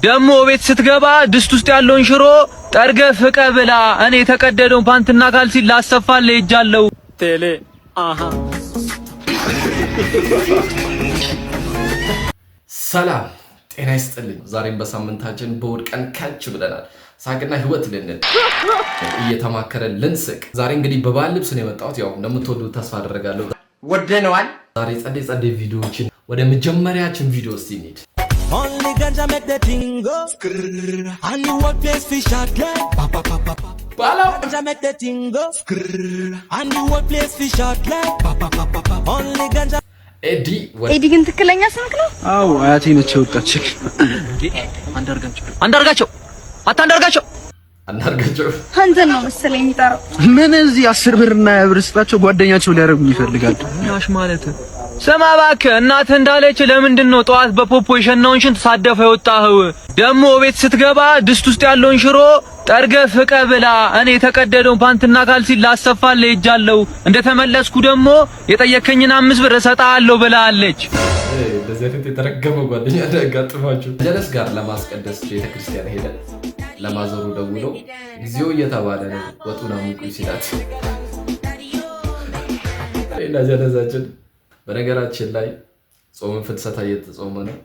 ደሞ ቤት ስትገባ ድስት ውስጥ ያለውን ሽሮ ጠርገ ፍቀ ብላ እኔ የተቀደደውን ፓንትና ካልሲ ላሰፋል ሄጃለሁ ቴሌ አሃ ሰላም ጤና ይስጥልኝ። ዛሬም በሳምንታችን በእሑድ ቀን ከች ብለናል። ሳቅና ህይወት ልንል እየተማከረን ልንስቅ። ዛሬ እንግዲህ በባህል ልብስ ነው የመጣሁት። ያው እንደምትወዱት ተስፋ አደርጋለሁ። ወደነዋል። ዛሬ ጸዴ ቪዲዮዎችን ወደ መጀመሪያችን ቪዲዮ እስቲ እንሂድ። Only ganja make the thing go. And you work place fish out there. Ganja make the thing go. And you work place fish out there. Only ganja. ኤዲ ግን ትክክለኛ ስምክ ነው? አዎ አያቴ ነች የወጣችው። አንዳርጋቸው አንተን ነው መሰለኝ የሚጠራው። ምን እዚህ 10 ብርና ብር ስጣቸው ጓደኛቸው ሊያረጉኝ ይፈልጋሉ። ያሽ ማለት ስማ እባክህ እናትህ እንዳለች ለምንድን ነው ጠዋት በፖፖ የሸናውን ሽንት ሳደፈ የወጣኸው? ደሞ ቤት ስትገባ ድስት ውስጥ ያለውን ሽሮ ጠርገ ፍቀ ብላ እኔ የተቀደደውን ፓንትና ካልሲ ላሰፋል ሄጃለሁ። እንደተመለስኩ ደግሞ የጠየከኝን 5 ብር እሰጥሃለሁ ብላለች። በዚህ አይነት የተረገመ ጓደኛ እንዳያጋጥማችሁ። ጀለስ ጋር ለማስቀደስ ቤተክርስቲያን ሄደ። ለማዘሩ ደውሎ ጊዜው እየተባለ ነው ወጡን አሙቁ ሲላት እና ጀለሳችን በነገራችን ላይ ጾም ፍልሰታ እየተጾመ ነው።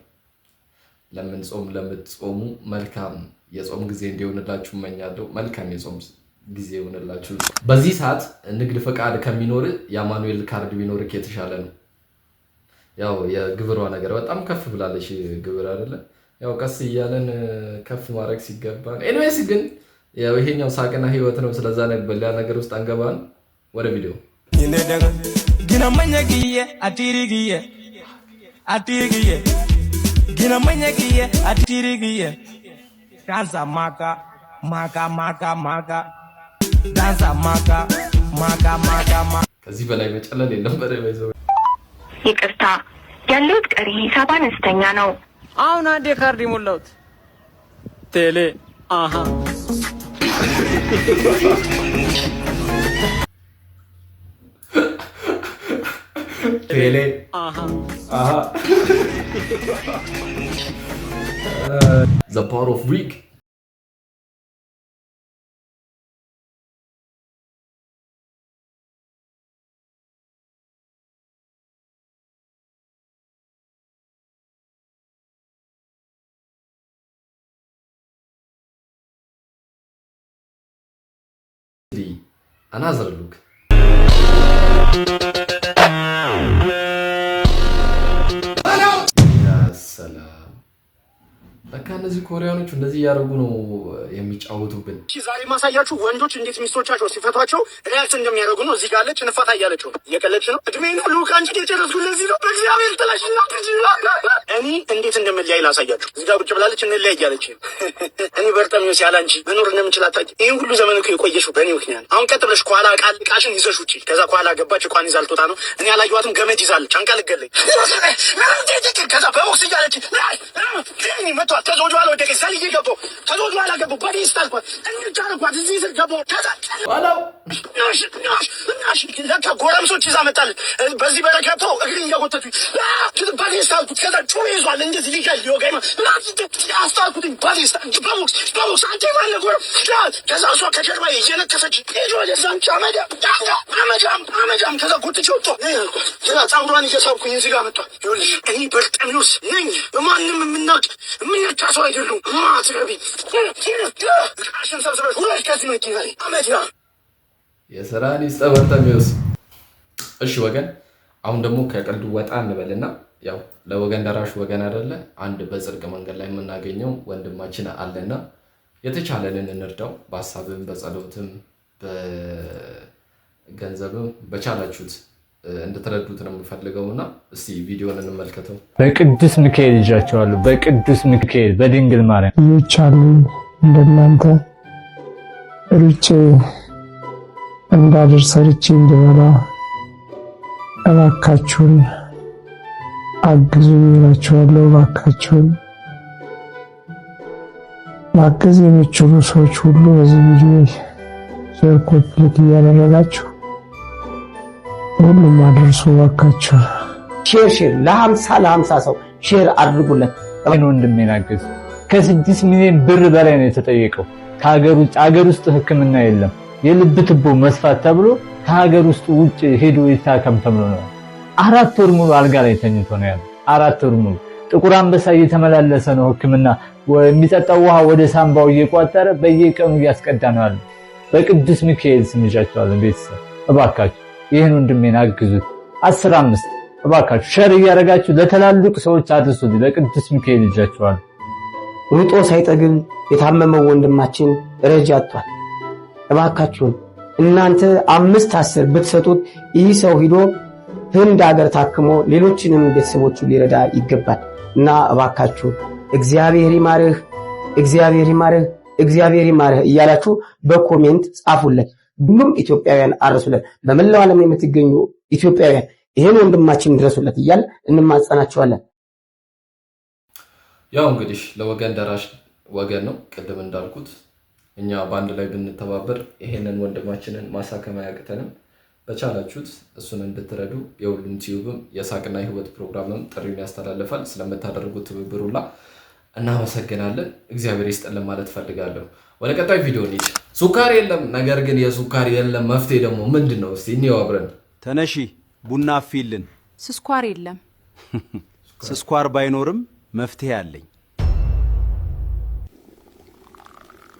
ለምን ጾም ለምትጾሙ መልካም የጾም ጊዜ እንዲሆንላችሁ እመኛለሁ። መልካም የጾም ጊዜ ይሆንላችሁ። በዚህ ሰዓት ንግድ ፈቃድ ከሚኖር የአማኑኤል ካርድ ቢኖርክ የተሻለ ነው። ያው የግብሯ ነገር በጣም ከፍ ብላለች። ግብር አይደለ ያው ቀስ እያለን ከፍ ማድረግ ሲገባ። ኤኒዌይስ ግን ያው ይሄኛው ሳቅና ህይወት ነው። ስለዛ ነገር ውስጥ አንገባን። ወደ ቪዲዮ Ginamanyagiye atirigiye Ginamanyagiye atirigiye Danza maka Danza maka ከዚህ በላይ መጨለል የለም። በረበይዘው ይቅርታ ያለውት ቀሪ ሂሳብ አነስተኛ ነው። አሁን አንዴ ካርድ ሞላውት ቴሌ አሃ ቴሌ The power of Greek. Another look. ለካ እነዚህ ኮሪያኖች እንደዚህ ያደርጉ ነው የሚጫወቱብን። ዛሬ ማሳያችሁ ወንዶች እንዴት ሚስቶቻቸው ሲፈቷቸው ሪያክት እንደሚያደርጉ ነው። እዚህ ጋር አለች እንፋታ እያለችው እየቀለች ነው። እድሜ ነው ሉካ አንቺ የጨረስኩ ለዚህ ነው። በእግዚአብሔር ጥላሽና እኔ እንዴት እንደምለያይ ላሳያችሁ። እዚህ ጋር ቁጭ ብላለች እንለያይ እያለች እኔ በርጠሚው ሲያለ አንቺ መኖር እንደምንችል አታውቂ። ይሄን ሁሉ ዘመን እኮ የቆየሽው በእኔ ምክንያት። አሁን ቀጥ ብለሽ ኳላ ቃሽን ይዘሽ ውጪ። ከዛ ኳላ ገባች ኳን ይዛል ትወጣ ነው። እኔ ያላየኋትም ገመድ ይዛለች አንቃ ልገለኝ። ከዛ በቦክስ እያለች መጥቷ ተዞጆ አለ ወደቀ ሰልይ ገቦ ተዞጆ አለ ገቦ በዲስት አልኳት እንጫርኳት እዚህ ስር ገቦ ዋላው ናሽ ለካ ጎረምሶች ይዛ መጣለች። በዚህ በረከቶ እግሪን እያጎተቱ በዲስት አልኩት። ከዛ ጩቤ ይዟል እንደዚህ ሊገል ሊወጋኝ አስታልኩትኝ በዲስት በቦክስ አንተ ማለ ጎረም ከዛ እሷ ከጀርባ እየነከሰች ሄዶ ወደዛንቻ አመዳም ከዛ ጎትቼ ወጥቶ ከዛ ጸጉሯን እየሳብኩኝ እዚህ ጋር መጥቷል። ይኸውልሽ እኔ በርጠሚውስ ነኝ በማንም የምናውቅ ታሰው አይደሉም ማትረቢ አሽን ሰብስበሽ ሁለት ከዚህ መኪና ላይ አመዲያ የሰራን ይስተበርተሚውስ። እሺ ወገን፣ አሁን ደግሞ ከቀልዱ ወጣ እንበልና ያው ለወገን ደራሽ ወገን አይደለ አንድ በጽድቅ መንገድ ላይ የምናገኘው ወንድማችን አለና የተቻለንን እንርዳው። በሐሳብም በጸሎትም በገንዘብም በቻላችሁት እንድትረዱት ነው የምፈልገውና እስቲ ቪዲዮን እንመልከተው። በቅዱስ ሚካኤል ይዣቸዋለሁ። በቅዱስ ሚካኤል በድንግል ማርያም ይቻሉ እንደናንተ ሩጬ እንዳድር ሰርቼ እንድበላ እባካችሁን አግዙኝ እላችኋለሁ። እባካችሁን ማገዝ የሚችሉ ሰዎች ሁሉ በዚህ ቪዲዮ ሼር ኮፒ እያደረጋችሁ ሁሉም አድርሱ እባካችሁ። ሼር ለ50 ሰው ሼር አድርጉለት። አይን ወንድሜን አግዙ። ከ6 ሚሊዮን ብር በላይ ነው የተጠየቀው። ከሀገር ውስጥ ሕክምና የለም። የልብ ትቦ መስፋት ተብሎ ከሀገር ውስጥ ውጭ ሄዶ ይታከም ተብሎ ነው 4 ወር ሙሉ አልጋ ላይ ተኝቶ ነው ያለው። 4 ወር ሙሉ ጥቁር አንበሳ እየተመላለሰ ነው ሕክምና። የሚጠጣው ውሃ ወደ ሳምባው እየቋጠረ በየቀኑ እያስቀዳ ነው ያለው። በቅዱስ ሚካኤል ስም ይዣቸዋለሁ። ቤተሰብ እባካችሁ ይህን ወንድሜን አግዙት። 15 እባካችሁ ሸር እያደረጋችሁ ለተላልቅ ሰዎች አድርሱት። በቅዱስ ሚካኤል ይዣቸዋለሁ። ሩጦ ሳይጠግብ የታመመው ወንድማችን ረጅ አጥቷል። እባካችሁን እናንተ 5-10 ብትሰጡት ይህ ሰው ሂዶ ህንድ ሀገር ታክሞ ሌሎችንም ቤተሰቦቹ ሊረዳ ይገባል እና እባካችሁ እግዚአብሔር ይማርህ፣ እግዚአብሔር ይማርህ፣ እግዚአብሔር ይማርህ እያላችሁ በኮሜንት ጻፉለት። ሁሉም ኢትዮጵያውያን አረሱለት። በመላው ዓለም የምትገኙ ኢትዮጵያውያን ይሄን ወንድማችን ድረሱለት እያል እንማጸናቸዋለን። ያው እንግዲህ ለወገን ደራሽ ወገን ነው። ቅድም እንዳልኩት እኛ በአንድ ላይ ብንተባበር ይሄንን ወንድማችንን ማሳከም አያቅተንም። በቻላችሁት እሱን እንድትረዱ የሁሉም ቲዩብም የሳቅና የህይወት ፕሮግራምም ጥሪውን ያስተላልፋል። ስለምታደርጉት ትብብር ሁላ እናመሰግናለን። እግዚአብሔር ይስጥልን ማለት ፈልጋለሁ። ወደ ቀጣይ ቪዲዮ እንሂድ። ሱካር የለም፣ ነገር ግን የሱካር የለም መፍትሄ ደግሞ ምንድነው? እስቲ እንየው አብረን። ተነሺ ቡና አፊልን። ስኳር የለም። ስኳር ባይኖርም መፍትሄ አለኝ።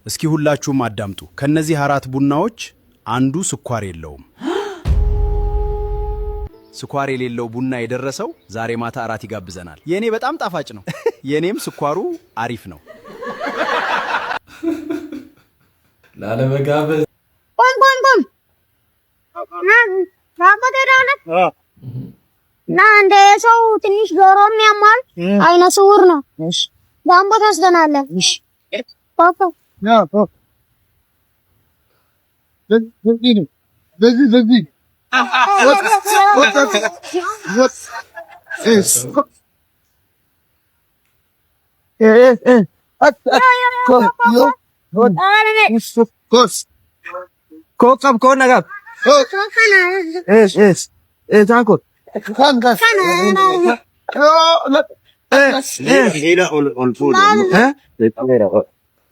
እስኪ ሁላችሁም አዳምጡ። ከነዚህ 4 ቡናዎች አንዱ ስኳር የለውም። ስኳር የሌለው ቡና የደረሰው ዛሬ ማታ እራት ይጋብዘናል። የኔ በጣም ጣፋጭ ነው። የኔም ስኳሩ አሪፍ ነው። ላለመጋበዝ ና እንደ ሰው ትንሽ ጆሮም ያማል፣ አይነ ስውር ነው። ዳምቦ ታስደናለን። ፓፓ በዚህ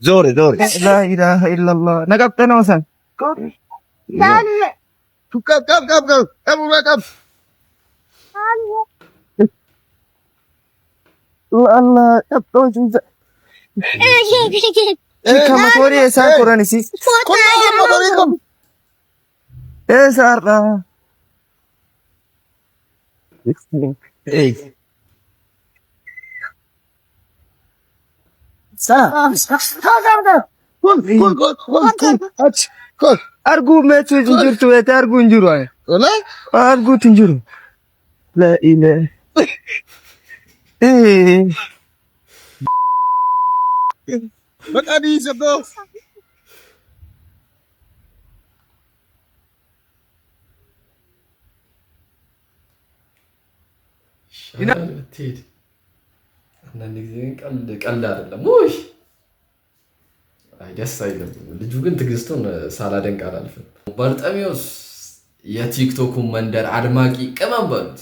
زوري لا اله الا الله نقبت انا مثلا كم الله كبتوش كم توري ساكوراني سي كلكم ايه صار ايه سلام كل أرجو ما تنجر تويت أرجو نجروا ولا أرجو تنجروا لا إله إيه بقى دي زبدة هنا تيد أنا نجزين قل አይደለም ወይ ደስ አይልም። ልጁ ግን ትግስቱን ሳላደንቅ አላልፍም። ባርጠሚዮስ የቲክቶክ መንደር አድማቂ ቅመም በሉት።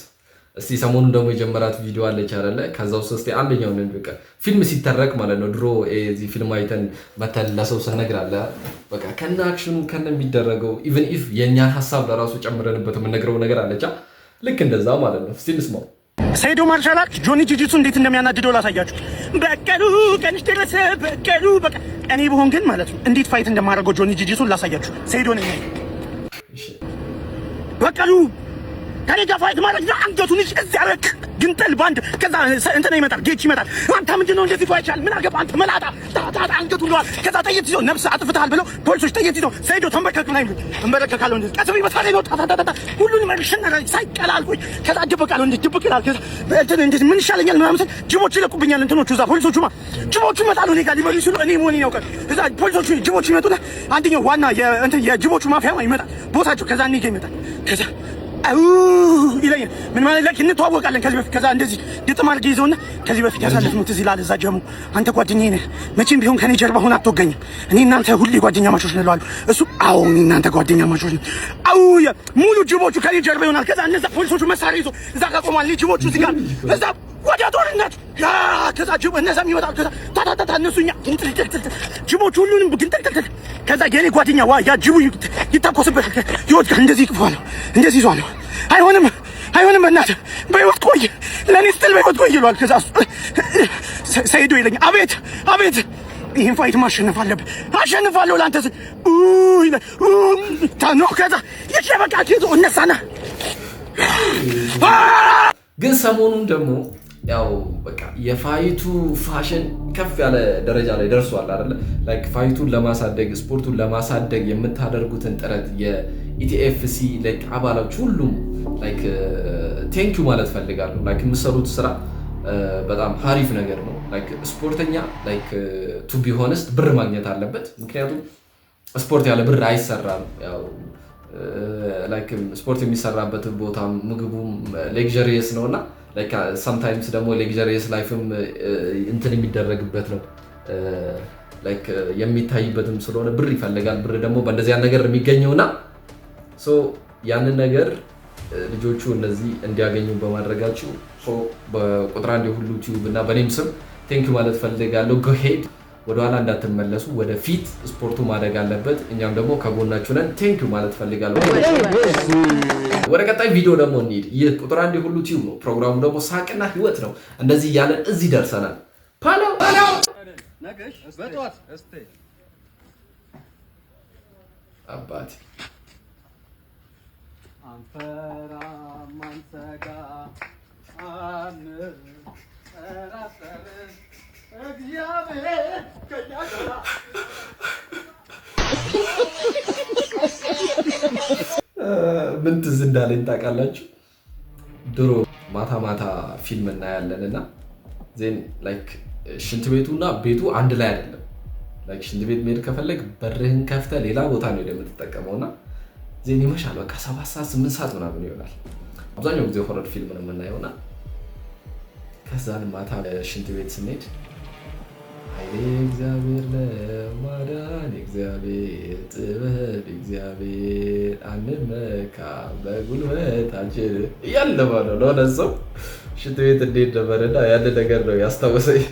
እስቲ ሰሞኑን ደግሞ የጀመራት ቪዲዮ አለች አይደለ? ከዛው እስቲ አንደኛውን እንበቃ ፊልም ሲተረክ ማለት ነው። ድሮ እዚህ ፊልም አይተን መተን ለሰው ስነግራለ በቃ ከነ አክሽኑ ከነ የሚደረገው ኢቭን ኢፍ የኛን ሐሳብ ለራሱ ጨምረንበት የምንነግረው ነገር አለቻ። ልክ እንደዛ ማለት ነው። እስቲ እንስማው። ሰይዶ ማርሻል አርት ጆኒ ጂጂቱ እንዴት እንደሚያናድደው ላሳያችሁ። በቀሉ ቀንሽ ደረሰ በቀሉ በቃ እኔ ብሆን ግን ማለት ነው እንዴት ፋይት እንደማደርገው ጆኒ ጂጂቱን ላሳያችሁ። ሰይዶ ነኝ በቀሉ ከኔ ጋር ፋይት ማድረግ ነው። አንገቱን እዚህ አረክ ግንጠል ባንድ ከዛ እንትን ይመጣል ጌች ይመጣል። አንተ ምንድነው እንደዚህ ፋይት ቻል ምን አገባ አንተ መላጣ ታታ አንገቱን ነው ከዛ ጠይት ይዞ ነፍስ አጥፍታል ብለው ፖሊሶች ጠይት ይዞ ሰይዶ ተንበርከክ ላይ ተንበርከካለው እንዴ ቀስሪ በታሪ ነው ታታ ሁሉንም መልሽና ሳይቀላልኩኝ ከዛ ድብቃለው እንዴ ድብቅ ይላል። ከዛ እንትን እንዴ ምን ይሻለኛል ምናምን ጅቦች ይለቁብኛል። እንትኖቹ እዛ ፖሊሶቹማ ጅቦቹ መጣሉ እኔ ጋር ሊመልሱ እኔ ሞኒ ነው ከዛ ፖሊሶቹ ጅቦች ይመጡና አንደኛው ዋና የእንትን የጅቦቹ ማፊያ ይመጣል ቦታቸው ከዛ እኔ ጋር ይመጣል ከዛ አው ይለኛል ምን ማለት ለክ እንተዋወቃለን ከዚህ በፊት ከዛ እንደዚህ ግጥም አድርጌ ይዘውና ከዚህ በፊት ያሳለፍነው ትዝ ይላል። እዛ ጀሙ አንተ ጓደኛዬ ነህ መቼም ቢሆን ከኔ ጀርባ ሆነ አትወገኝም። እኔ እናንተ ሁሌ ጓደኛ ማቾች ነን እለዋለሁ። እሱ አዎ እኔ እናንተ ጓደኛ ማቾች ነን አው ሙሉ ጅቦቹ ከኔ ጀርባ ይሆናል። ከዛ እነዛ ፖሊሶቹ መሳሪያ ይዘው እዛ ጋር ቆማል። ጅቦቹ እዚህ ጋር እዛ ወደ ጦርነት ከዛ ጅቦ እነዛም ይወጣሉ። ከዛ ታታታ እነሱኛ ጅቦች ሁሉንም ግንጥልጥል ከዛ የኔ ጓደኛ ያ ጅቡ ይታኮስበት ይወድቃል። እንደዚህ ይጥፋለሁ እንደዚህ ይዟለሁ። አይሆንም በእናትህ በህይወት ቆይ ለኔ ስትል በህይወት ቆይ ይሏል። ከዛ ሰይዶ ይለኛል አቤት ይሄን ፋይት ማሸነፍ አለብህ። አሸንፋለሁ ላንተ ታኖ ከዛ የሸበቃ ኪዞ እነሳና ግን ሰሞኑን ደግሞ ያው በቃ የፋይቱ ፋሽን ከፍ ያለ ደረጃ ላይ ደርሷል አይደለ? ላይክ ፋይቱን ለማሳደግ ስፖርቱን ለማሳደግ የምታደርጉትን ጥረት የኢቲኤፍሲ ላይክ አባላች ሁሉም ላይክ ቴንኪዩ ማለት ፈልጋለሁ። ላይክ የምትሰሩት ስራ በጣም አሪፍ ነገር ነው። ላይክ ስፖርተኛ ላይክ ቱ ቢ ሆነስት ብር ማግኘት አለበት። ምክንያቱም ስፖርት ያለ ብር አይሰራም። ያው ላይክ ስፖርት የሚሰራበት ቦታ ምግቡም ሌክዠሪየስ ነውና ላይክ ሰምታይምስ ደግሞ ሌክዠሪየስ ላይፍም እንትን የሚደረግበት ነው። ላይክ የሚታይበትም ስለሆነ ብር ይፈልጋል። ብር ደግሞ በእንደዚህ ያን ነገር የሚገኘውና ሶ ያንን ነገር ልጆቹ እነዚህ እንዲያገኙ በማድረጋችሁ በቁጥር አንድ የሁሉ ቲዩብ እና በኔም ስም ቴንኪዩ ማለት ፈልጋለሁ። ጎሄድ ወደኋላ እንዳትመለሱ፣ ወደፊት ስፖርቱ ማደግ አለበት። እኛም ደግሞ ከጎናችሁ ነን። ቴንኪዩ ማለት ፈልጋለሁ። ወደ ቀጣይ ቪዲዮ ደግሞ እንሂድ። ይህ ቁጥር አንድ የሁሉ ቲዩብ ነው። ፕሮግራሙ ደግሞ ሳቅና ህይወት ነው። እንደዚህ እያለን እዚህ ደርሰናል። አባቴ ምን ትዝ እንዳለኝ ታውቃላችሁ? ድሮ ማታ ፊልም እናያለን እና ዜን ላይክ ሽንት ቤቱና ቤቱ አንድ ላይ አይደለም። ላይክ ሽንት ቤት መሄድ ከፈለግ በርህን ከፍተህ ሌላ ቦታ ነው የምትጠቀመውና ዜን ይመሻል። በቃ 7 ሰዓት 8 ሰዓት ምናምን ይሆናል። አብዛኛው ጊዜ ሆረር ፊልም ነው የምናየውና ከዛን ማታ ሽንት ቤት ስንሄድ ኃይሌ እግዚአብሔር ለማዳን እግዚአብሔር ጥበብ እግዚአብሔር አንመካ በጉልበታችን እያለ ማለት ነው። ለሆነ ሰው ሽንት ቤት እንዴት ነበርና ያን ነገር ነው ያስታወሰኝ።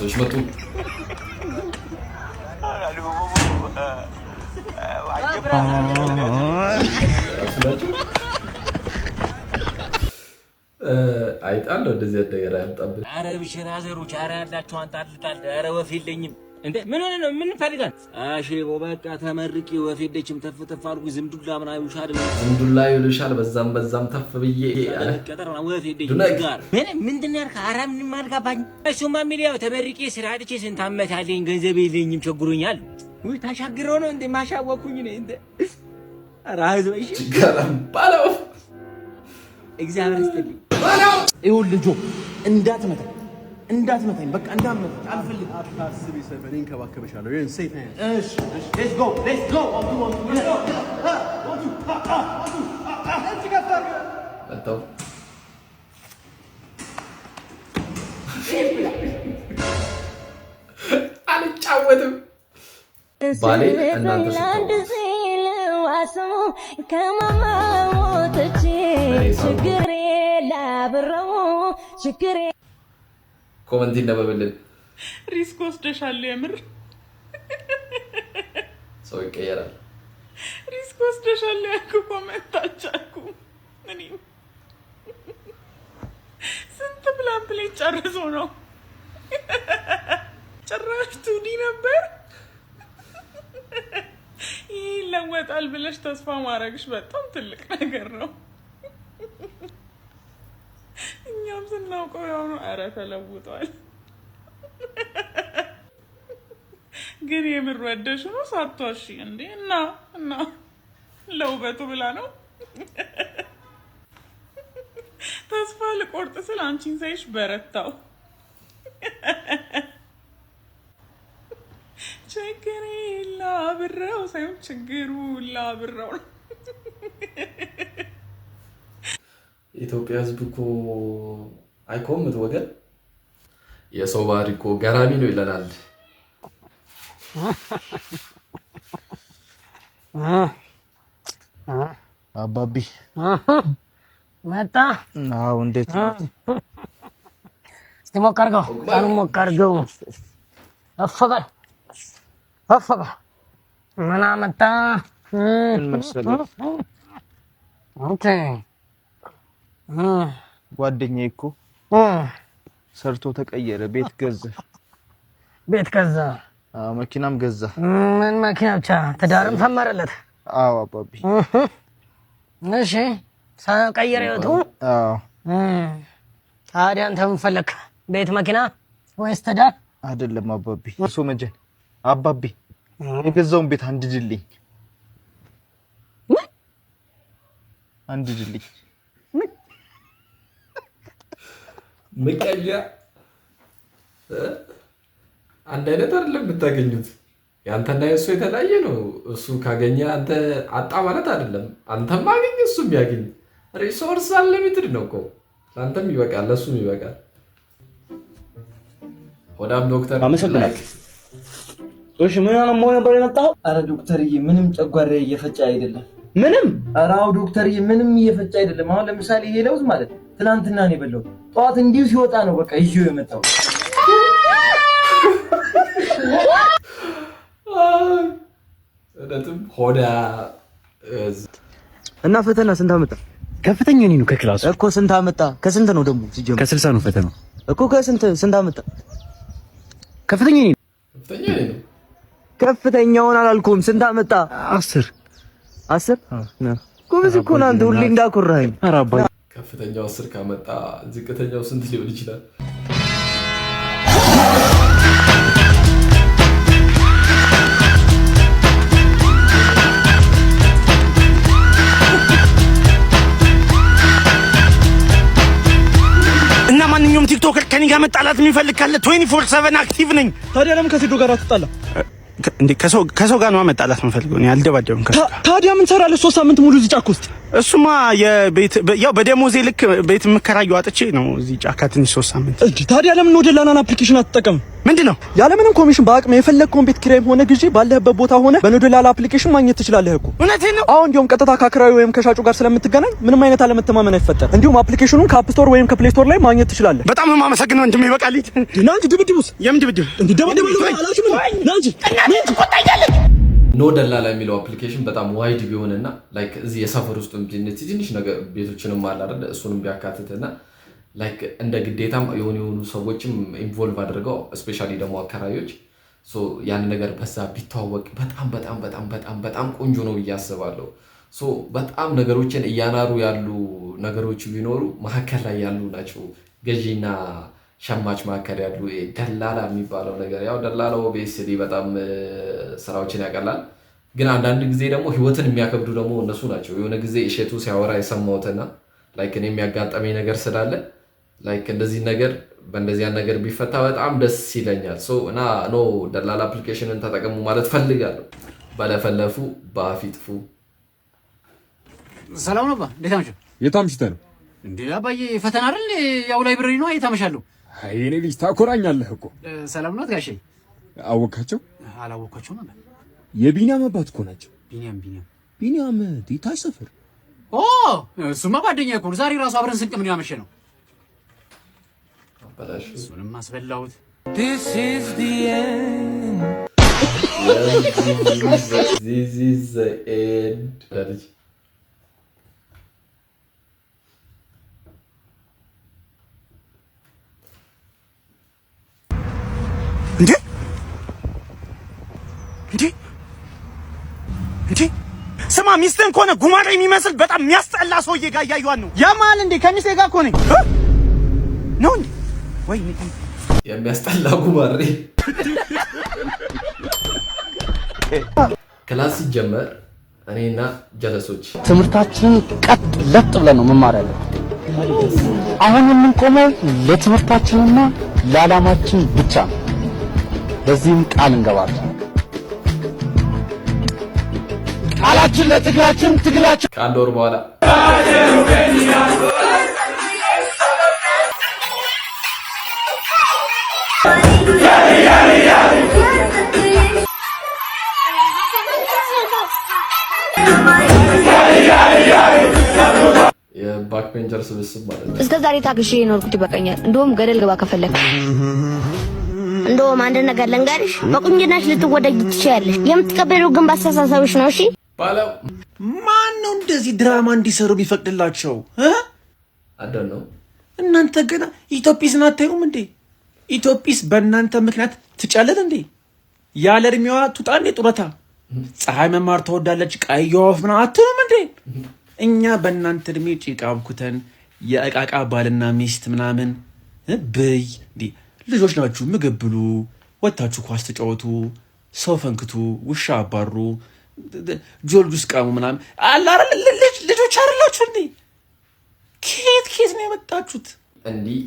ሰዎች መጡ። አይጣለው እንደዚህ ያደገራ ያምጣብህ። አረ ብሽራ ዘሮች አረ ያላችሁ አንጣልጣል። አረ ወፍ የለኝም እንዴ ምን ሆነ ነው? ምን ፈልጋል? አሺ በቃ ተመርቂ ወፍ የለችም። ተፍተፍ አልኩ። ዝምዱላ ምናምን ይውሻል፣ ዝምዱላ ይውልሻል። በዛም ተፍ ብዬ ቀጠርና ወፍ የለችም ጋር ምንድን ነው ያልካ? አረ ምንም አልገባኝ። እሱማ የሚል ያው ተመርቂ ስራ አጥቼ ስንት ዓመት አለኝ፣ ገንዘብ የለኝም፣ ቸግሮኛል። ወይ ታሻግረው ነው እንዴ? ማሻወኩኝ ነው እንዴ? አረ አይዞሽ ጋራም ባለው እግዚአብሔር ይስጥልኝ። ይኸውልህ ልጆ እንዳትመታኝ በቃ እንዳትመታኝ አልፈልግም። አታስቢ ሰይፈ፣ እኔ እንከባከብሻለሁ። ይሄን ሴት ነኝ። እሺ ሌትስ ጎ አልጫወትም ባሌ እናንተ ከማማሞቶቼ ችግሬ ላብረው ችግሬ ኮመንት ይነበብልን። ሪስክ ወስደሻል። የምር ሰው ይቀየራል። ሪስክ ወስደሻል ያልኩ ኮመንት አልቻልኩም። እኔም ስንት ፕላን ጨርሶ ነው ጭራሽ ቱዲ ነበር። ይህ ይለወጣል ብለሽ ተስፋ ማድረግሽ በጣም ትልቅ ነገር ነው። እኛም ስናውቀው ያው ነው። ኧረ ተለውጧል። ግን የምር ወደሽ ነው ሳትዋሺ እንዴ? እና ለውበቱ ብላ ነው። ተስፋ ልቆርጥ ስል አንቺን ሳይሽ በረታው። ችግሬ ላብረው ሳይሆን ችግሩ ላብረው ነው። ኢትዮጵያ ሕዝብ እኮ አይኮምት ወገን፣ የሰው ባህሪ እኮ ገራሚ ነው ይለናል። አባቢ መጣ። አዎ እንዴት እስቲ ሞቅ አድርገው፣ ቃሉን ሞቅ አድርገው። አፈበል ምን አመጣ? ምን መሰለህ አንተ ጓደኛዬ እኮ ሰርቶ ተቀየረ። ቤት ገዛ። አዎ መኪናም ገዛ። ምን መኪና ብቻ? ትዳርም ተመረለት? አዎ አባቢ። እሺ ቀየረ ህይወቱ? አዎ። ታዲያ አንተ ምን ፈለክ? ቤት መኪና ወይስ ትዳር? አይደለም አባቢ። እሱ መጀን አባቢ የገዛውን ቤት አንድድልኝ። ምቀኛ አንድ አይነት አይደለም የምታገኙት። ያንተና የእሱ የተለያየ ነው። እሱ ካገኘ አንተ አጣ ማለት አይደለም። አንተም አገኘ እሱም ያገኝ። ሪሶርስ አንሊሚትድ ነው እኮ። ለአንተም ይበቃል፣ ለእሱም ይበቃል። ሆዳም ዶክተር አመሰግናለሁ። እሺ ምን ነው ነበር የመጣው? አረ ዶክተርዬ ምንም ጨጓራ እየፈጨ አይደለም። ምንም? አረ አዎ ዶክተርዬ ምንም እየፈጨ አይደለም። አሁን ለምሳሌ ይሄ ለውዝ ማለት ትናንትና ነው የበላው። ጠዋት እንዲሁ ሲወጣ ነው በቃ ይዤው የመጣው። እደትም ሆዳ እና ፈተና ስንት አመጣ? ከፍተኛ ነው ከክላሱ እኮ። ስንት አመጣ? ከስንት ነው ደግሞ ሲጀምር? ከ60 ነው ፈተናው እኮ። ስንት አመጣ? ከፍተኛ ነው። ከፍተኛውን አላልኩም። ስንት አመጣ? 10 ጎበዝ እኮ ነው አንተ፣ ሁሌ እንዳኮራኸኝ። ኧረ አባዬ ከፍተኛው 10 ካመጣ ዝቅተኛው ስንት ሊሆን ይችላል? እና ማንኛውም ቲክቶከር ከኔ ጋር መጣላት የሚፈልግ ካለ 24/7 አክቲቭ ነኝ። ታዲያ ለምን ከሴዶ ጋር አትጣላ እንዴ? ከሰው ጋር ነው መጣላት የምፈልገው። እኔ አልደባደብም ከሰው ጋር። ታዲያ ምን ሰራለህ 3 ሳምንት ሙሉ እዚህ ጫካ ውስጥ? እሱማ ያው በደሞዜ ልክ ቤት የምከራየው አጥቼ ነው እዚህ ጫካ ትንሽ 3 ሳምንት። እንዴ ታዲያ ለምን ወደ ላናን አፕሊኬሽን አትጠቀም? ምንድነው? ያለምንም ኮሚሽን በአቅም የፈለግከውን ቤት ኪራይም ሆነ ግዢ ባለህበት ቦታ ሆነ በኖዶላላ አፕሊኬሽን ማግኘት ትችላለህ እኮ። እውነቴን ነው። አሁን እንዲሁም ቀጥታ ከአከራዩ ወይም ከሻጩ ጋር ስለምትገናኝ ምንም አይነት አለመተማመን አይፈጠር። እንዲሁም አፕሊኬሽኑን ከአፕ ስቶር ወይም ከፕሌይ ስቶር ላይ ማግኘት ትችላለህ። በጣም ነው የማመሰግነው ወንድሜ። ይበቃልኝ። ናንቺ ድብድቡስ? የምን ድብድብ? እንዴ ደብድቡ አላችሁ ምን? ናንቺ ኖ ደላላ የሚለው አፕሊኬሽን በጣም ዋይድ ቢሆንና ላይክ እዚህ የሰፈር ውስጥ ትንሽ ነገር ቤቶችንም አለ አይደል? እሱንም ቢያካትትና ላይክ እንደ ግዴታም የሆኑ ሰዎችም ኢንቮልቭ አድርገው ስፔሻሊ ደግሞ አከራዮች ያን ነገር በዛ ቢተዋወቅ በጣም ቆንጆ ነው ብዬ አስባለሁ። በጣም ነገሮችን እያናሩ ያሉ ነገሮች ቢኖሩ መሀከል ላይ ያሉ ናቸው። ገዢና ሸማች መካከል ያሉ ደላላ የሚባለው ነገር ያው ደላላው ቤስሊ በጣም ስራዎችን ያቀላል፣ ግን አንዳንድ ጊዜ ደግሞ ህይወትን የሚያከብዱ ደግሞ እነሱ ናቸው። የሆነ ጊዜ እሸቱ ሲያወራ የሰማሁትና ላይክ እኔ የሚያጋጠመኝ ነገር ስላለ ላይክ እንደዚህ ነገር በእንደዚያ ነገር ቢፈታ በጣም ደስ ይለኛል። እና ኖ ደላላ አፕሊኬሽንን ተጠቀሙ ማለት ፈልጋለሁ። በለፈለፉ በአፍ ይጥፉ። ሰላም ነው ባ እንዴት አመሸህ? የት አምሽተህ ነው እንዴ? አባዬ ፈተና አይደል? ያው ላይብረሪ ነው። የት አመሻለሁ? አይ እኔ ልጅ ታኮራኛለህ እኮ። ሰላም ነው ጋሼ? አወቃቸው? አላወቃቸው ነው። የቢኒያም አባት እኮ ናቸው። ቢኒያም ዲታች ሰፈር። ኦ እሱማ ጓደኛዬ እኮ ዛሬ ራሱ አብረን ስንቅ ምን ያመሸ ነው። እሱንም አስበላሁት። This is the end. This is the end. እንዴ ስማ፣ ሚስትህን ከሆነ ጉማሬ የሚመስል በጣም የሚያስጠላ ሰውዬ ጋር እያየኋት ነው። ያማል እንዴ? ከሚስቴ ጋር እኮ ነኝ ነው እንዴ? ወይ የሚያስጠላ ጉማሬ። ክላስ ሲጀመር እኔና ጀለሶች ትምህርታችንን ቀጥ ለጥ ብለን ነው መማር ያለብን። አሁን የምንቆመው ለትምህርታችንና ለዓላማችን ብቻ ነው። በዚህም ቃል እንገባለን። ቃላችን ለትግላችን፣ ትግላችን ከአንድ ወር በኋላ የባክቤንጀር ስብስብ ማለት ነው። እስከ ዛሬ ታግሼ የኖርኩት ይበቃኛል። እንደውም ገደል ግባ ከፈለክ። እንደውም አንድ ነገር ልንገርሽ፣ በቁንጅናሽ ልትወደጅ ትችያለሽ። የምትቀበለው ግን ባስተሳሰብሽ ነው። እሺ ባለው ማን ነው እንደዚህ ድራማ እንዲሰሩ ቢፈቅድላቸው? አደን ነው እናንተ ገና ኢትዮጲስን አታዩም እንዴ? ኢትዮጲስ በእናንተ ምክንያት ትጨልል እንዴ? ያለ እድሜዋ ትውጣ እንዴ ጡረታ? ፀሐይ መማር ተወዳለች ቀይ ወፍ ምናምን አትሉም እንዴ? እኛ በእናንተ እድሜ ጭቃ አብኩተን የእቃቃ ባልና ሚስት ምናምን ብይ እንዴ ልጆች ናችሁ። ምግብ ብሉ፣ ወታችሁ ኳስ ተጫወቱ፣ ሰው ፈንክቱ፣ ውሻ አባሩ፣ ጆልጁስ ቃሙ ምናምን አለ አይደል? ልጆች አይደላችሁ እንዴ? ከየት ነው የመጣችሁት? እንዲህ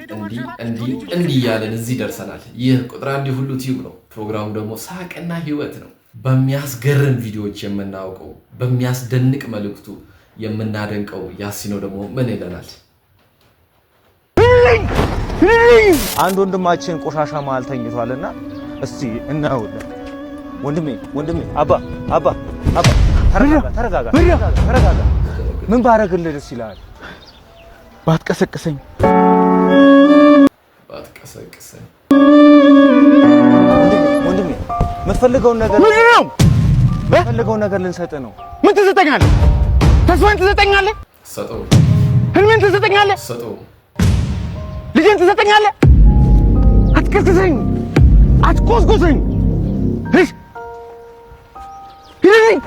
እያለን እዚህ ደርሰናል። ይህ ቁጥር አንድ ሁሉ ቲዩብ ነው። ፕሮግራሙ ደግሞ ሳቅና ህይወት ነው። በሚያስገርም ቪዲዮዎች የምናውቀው በሚያስደንቅ መልእክቱ የምናደንቀው ያሲኖ ደግሞ ምን ይለናል? አንድ ወንድማችን ቆሻሻ መሀል ተኝቷልና እስቲ እናውለን። ወንድሜ አባ ተረጋጋ። ምን ባረግልህ ደስ ይላል? ባትቀሰቅሰኝ ወንድሜ የምትፈልገውን ነገር ልንሰጥህ ነው። ምን ትሰጠኛለህ? ተስፋን ትሰጠኛለህ? ሰጠው። ህልሜን ትሰጠኛለህ? ሰጠው። ልጄን ትሰጠኛለህ? አትቀስቅሰኝ፣ አትቆስቁሰኝ። እሺ ሂድልኝ።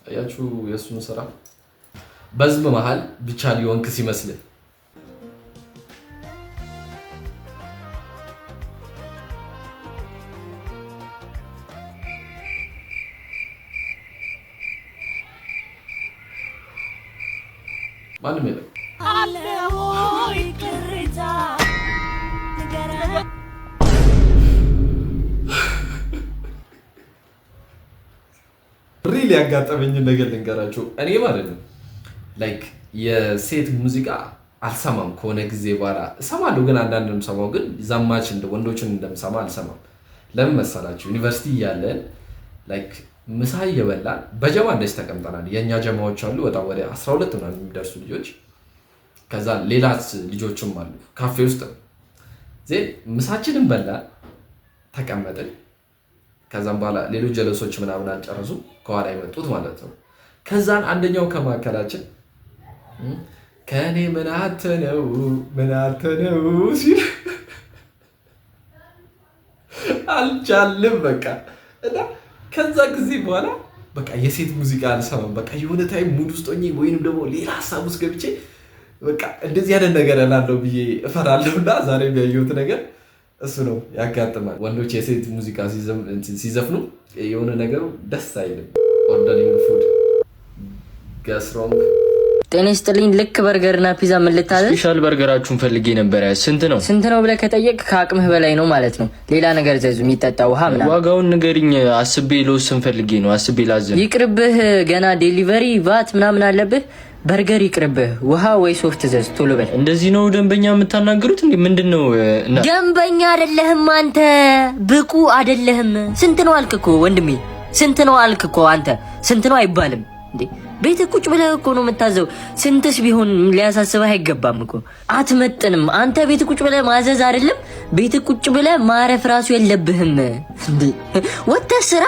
አያችሁ የእሱን ስራ በህዝብ መሃል ብቻ ሊሆንክ ሲመስልህ ማንም የለም። ሪል ያጋጠመኝ ነገር ልንገራችሁ። እኔ ማለት ነው ላይክ የሴት ሙዚቃ አልሰማም። ከሆነ ጊዜ በኋላ እሰማለሁ፣ ግን አንዳንድ የምሰማው ግን ዘማች እንደ ወንዶችን እንደምሰማ አልሰማም። ለምን መሰላችሁ? ዩኒቨርሲቲ እያለን ላይክ ምሳ እየበላን በጀማ እንደዚህ ተቀምጠናል። የእኛ ጀማዎች አሉ በጣም ወደ 12 ምናምን የሚደርሱ ልጆች፣ ከዛ ሌላ ልጆችም አሉ ካፌ ውስጥ ነው። ምሳችንን በላን ተቀመጥን። ከዛም በኋላ ሌሎች ጀለሶች ምናምን አልጨረሱ ከኋላ የመጡት ማለት ነው። ከዛን አንደኛው ከማከላችን ከኔ ምን አተነው ሲል አልቻልም በቃ። እና ከዛ ጊዜ በኋላ በቃ የሴት ሙዚቃ አልሰማም። በቃ የሆነ ታይም ሙድ ውስጥ ሆኜ ወይንም ደግሞ ሌላ ሀሳብ ውስጥ ገብቼ በቃ እንደዚህ ያለ ነገር እላለሁ ብዬ እፈራለሁና ዛሬ ያየሁት ነገር እሱ ነው። ያጋጥማል። ወንዶች የሴት ሙዚቃ ሲዘፍኑ የሆነ ነገሩ ደስ አይልም። ኦርደሪንግ ፉድ ገስሮንግ ጤና ይስጥልኝ። ልክ በርገርና ፒዛ ምን ልታዘዝ? ስፔሻል በርገራችሁን ፈልጌ ነበር። ስንት ነው ብለህ ከጠየቅ ከአቅምህ በላይ ነው ማለት ነው። ሌላ ነገር ዘዙ፣ የሚጠጣ ውሃ ምናምን። ዋጋውን ንገሪኝ። አስቤ ልወስን ፈልጌ ነው። አስቤ ላዘን። ይቅርብህ፣ ገና ዴሊቨሪ ቫት ምናምን አለብህ። በርገር ይቅርብህ፣ ውሃ ወይ ሶፍት ዘዝ፣ ቶሎ በል። እንደዚህ ነው ደንበኛ የምታናገሩት እንዴ? ምንድነው? ደንበኛ አይደለህም አንተ፣ ብቁ አይደለህም። ስንት ነው አልክ እኮ ወንድሜ፣ ስንት ነው አልክ እኮ አንተ። ስንት ነው አይባልም እንዴ? ቤት ቁጭ ብለህ እኮ ነው የምታዘው። ስንትስ ቢሆን ሊያሳስብህ አይገባም እኮ። አትመጥንም አንተ። ቤት ቁጭ ብለህ ማዘዝ አይደለም፣ ቤት ቁጭ ብለህ ማረፍ ራሱ የለብህም እንዴ? ወጥተህ ስራ፣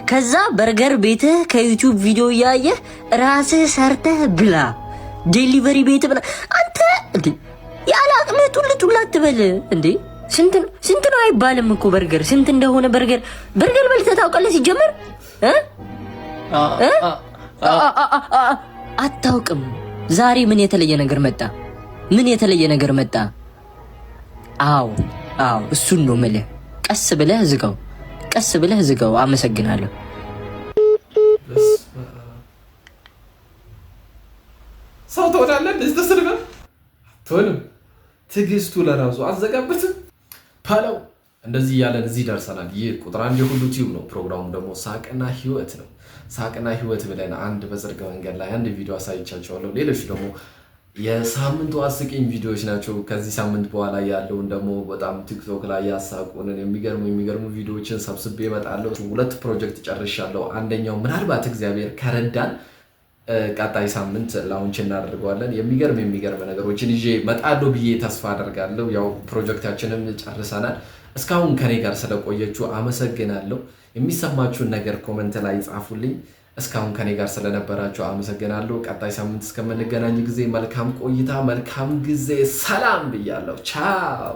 ከዛ በርገር ቤትህ ከዩቲዩብ ቪዲዮ እያየህ ራስህ ሰርተህ ብላ። ዴሊቨሪ ቤት ብላ አንተ እንዴ! ያለ አቅምህ ጡል አትበል እንዴ! ስንት ነው አይባልም እኮ በርገር። ስንት እንደሆነ በርገር በልተህ ታውቃለህ ሲጀመር? አታውቅም። ዛሬ ምን የተለየ ነገር መጣ? አዎ እሱን ነው የምልህ። ቀስ ብለህ ዝጋው። አመሰግናለሁ። ሰው ትሆናለህ እንደዚህ ተስርበህ አትሆንም። ትዕግስቱ ለራሱ አዘጋበትም ፓለው። እንደዚህ እያለን እዚህ ደርሰናል። ይህ ቁጥር አንድ የሁሉ ቲዩብ ነው። ፕሮግራሙ ደግሞ ሳቅና ህይወት ነው። ሳቅና ህይወት ብለን አንድ በዝርግ መንገድ ላይ አንድ ቪዲዮ አሳይቻቸዋለሁ። ሌሎች ደግሞ የሳምንቱ አስቂኝ ቪዲዮዎች ናቸው። ከዚህ ሳምንት በኋላ ያለውን ደግሞ በጣም ቲክቶክ ላይ ያሳቁንን የሚገርሙ ቪዲዮዎችን ሰብስቤ እመጣለሁ። 2 ፕሮጀክት ጨርሻለሁ። አንደኛው ምናልባት እግዚአብሔር ከረዳን ቀጣይ ሳምንት ላውንች እናደርገዋለን። የሚገርም ነገሮችን ይዤ እመጣለሁ ብዬ ተስፋ አደርጋለሁ። ያው ፕሮጀክታችንን ጨርሰናል። እስካሁን ከኔ ጋር ስለቆየችሁ አመሰግናለሁ። የሚሰማችሁን ነገር ኮመንት ላይ ጻፉልኝ። እስካሁን ከኔ ጋር ስለነበራችሁ አመሰግናለሁ። ቀጣይ ሳምንት እስከምንገናኝ ጊዜ መልካም ቆይታ፣ መልካም ጊዜ፣ ሰላም ብያለሁ። ቻው